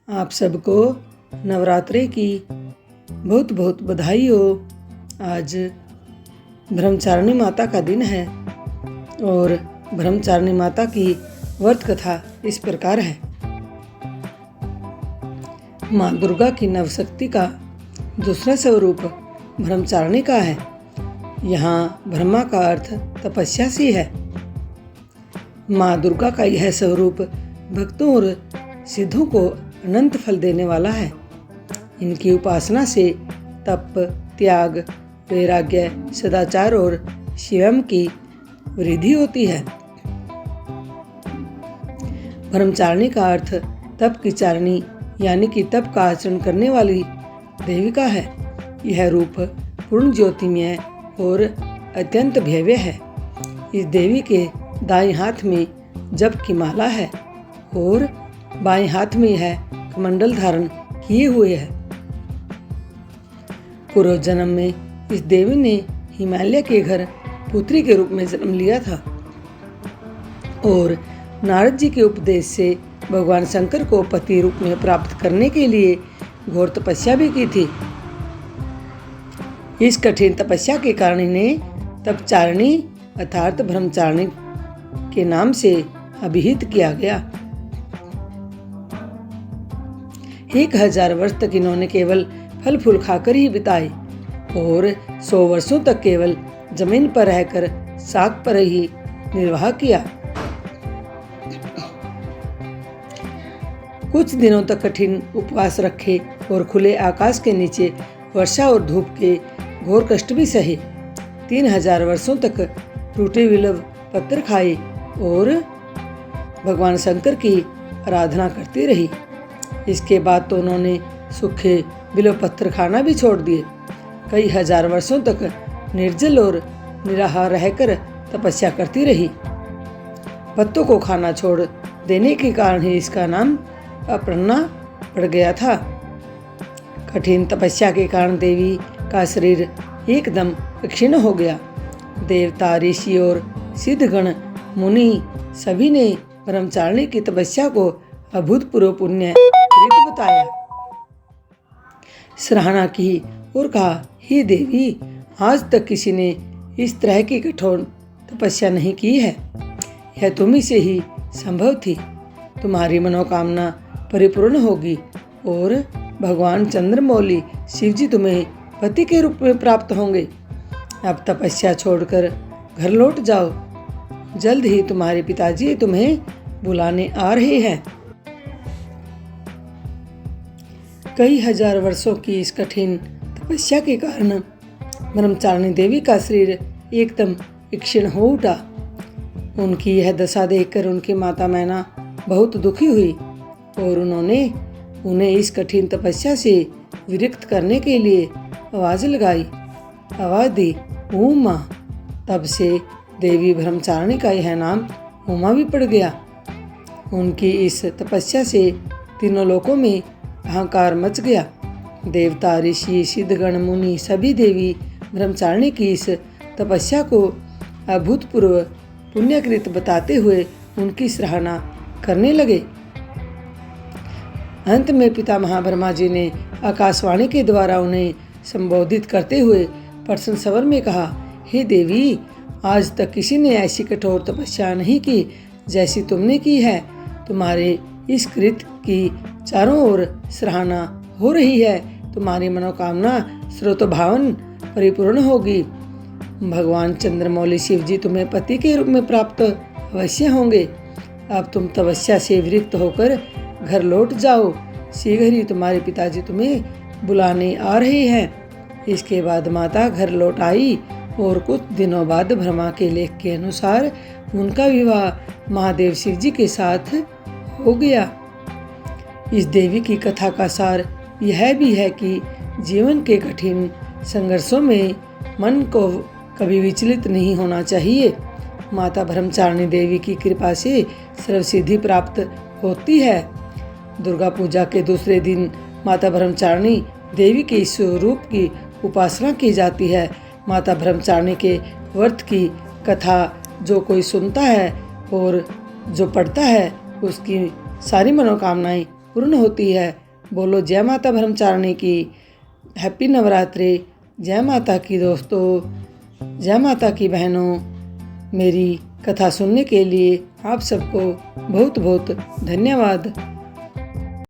आप सबको नवरात्रि की बहुत बहुत बधाई हो। आज ब्रह्मचारिणी माता का दिन है और ब्रह्मचारिणी माता की व्रत कथा इस प्रकार है। माँ दुर्गा की नवशक्ति का दूसरा स्वरूप ब्रह्मचारिणी का है। यहाँ ब्रह्मा का अर्थ तपस्या से है। माँ दुर्गा का यह स्वरूप भक्तों और सिद्धों को अनंत फल देने वाला है। इनकी उपासना से तप, त्याग, वैराग्य, सदाचार और स्वयं की वृद्धि होती है। ब्रह्मचारिणी का अर्थ तप की चारिणी यानी कि तप का आचरण करने वाली देविका है। यह रूप पूर्ण ज्योतिमय और अत्यंत भव्य है। इस देवी के दाएं हाथ में जप की माला है और बाएं हाथ में यह कमंडल धारण किए हुए है। पूर्व जन्म में इस देवी ने हिमालय के घर पुत्री के रूप में जन्म लिया था और नारद जी के उपदेश से भगवान शंकर को पति रूप में प्राप्त करने के लिए घोर तपस्या भी की थी। इस कठिन तपस्या के कारण इन्हें तपचारिणी अर्थात ब्रह्मचारिणी के नाम से अभिहित किया गया। 1000 वर्ष तक इन्होंने केवल फल फूल खाकर ही बिताए और 100 वर्षों तक केवल जमीन पर रहकर साग पर ही निर्वाह किया। कुछ दिनों तक कठिन उपवास रखे और खुले आकाश के नीचे वर्षा और धूप के घोर कष्ट भी सहे। 3000 वर्षों तक टूटे विलव पत्थर खाए और भगवान शंकर की आराधना करती रही। इसके बाद तो उन्होंने सूखे बिलव पत्थर खाना भी छोड़ दिए। कई हजार वर्षों तक निर्जल और निराहार रहकर तपस्या करती रही। पत्तों को खाना छोड़ देने के कारण ही इसका नाम अपर्णा पड़ गया था। कठिन तपस्या के कारण देवी का शरीर एकदम क्षीण हो गया। देवता, ऋषि और सिद्धगण, मुनि सभी ने ब्रह्मचारिणी की तपस्या को अभूतपूर्व पुण्य बताया। सराहना की और कहा, हे देवी, आज तक किसी ने इस तरह की कठोर तपस्या नहीं की है। यह तुम्ही से ही संभव थी। तुम्हारी मनोकामना परिपूर्ण होगी और भगवान चंद्रमौली शिव जी तुम्हें पति के रूप में प्राप्त होंगे। अब तपस्या छोड़कर घर लौट जाओ। जल्द ही तुम्हारे पिताजी तुम्हें बुलाने आ रहे हैं। कई हजार वर्षों की इस कठिन तपस्या के कारण ब्रह्मचारिणी देवी का शरीर एकदम क्षीण हो उठा। उनकी यह दशा देखकर उनकी माता मैना बहुत दुखी हुई और उन्होंने उन्हें इस कठिन तपस्या से विरक्त करने के लिए आवाज लगाई, आवाज दी, उमा। तब से देवी ब्रह्मचारिणी का यह नाम उमा भी पड़ गया। उनकी इस तपस्या से तीनों लोकों में अहंकार मच गया। देवता, ऋषि, सिद्धगण, मुनि सभी देवी ब्रह्मचारिणी की इस तपस्या को अभूतपूर्व पुण्यकृत बताते हुए उनकी सराहना करने लगे। अंत में पितामह ब्रह्मा जी ने आकाशवाणी के द्वारा उन्हें संबोधित करते हुए प्रश्न स्वर में कहा, हे देवी, आज तक किसी ने ऐसी कठोर तपस्या नहीं की जैसी तुमने की है। तुम्हारे इस कृत्य की चारों ओर सराहना हो रही है। तुम्हारी मनोकामना स्रोतभावन परिपूर्ण होगी। भगवान चंद्रमौली शिव जी तुम्हें पति के रूप में प्राप्त अवश्य होंगे। अब तुम तपस्या से विरक्त होकर घर लौट जाओ। शीघ्र ही तुम्हारे पिताजी तुम्हें बुलाने आ रहे हैं। इसके बाद माता घर लौट आई और कुछ दिनों बाद ब्रह्मा के लेख के अनुसार उनका विवाह महादेव शिव जी के साथ हो गया। इस देवी की कथा का सार यह भी है कि जीवन के कठिन संघर्षों में मन को कभी विचलित नहीं होना चाहिए। माता ब्रह्मचारिणी देवी की कृपा से सर्वसिद्धि प्राप्त होती है। दुर्गा पूजा के दूसरे दिन माता ब्रह्मचारिणी देवी के इस स्वरूप की उपासना की जाती है। माता ब्रह्मचारिणी के व्रत की कथा जो कोई सुनता है और जो पढ़ता है उसकी सारी मनोकामनाएं पूर्ण होती है। बोलो जय माता ब्रह्मचारिणी की। हैप्पी नवरात्रि। जय माता की दोस्तों, जय माता की बहनों। मेरी कथा सुनने के लिए आप सबको बहुत बहुत धन्यवाद।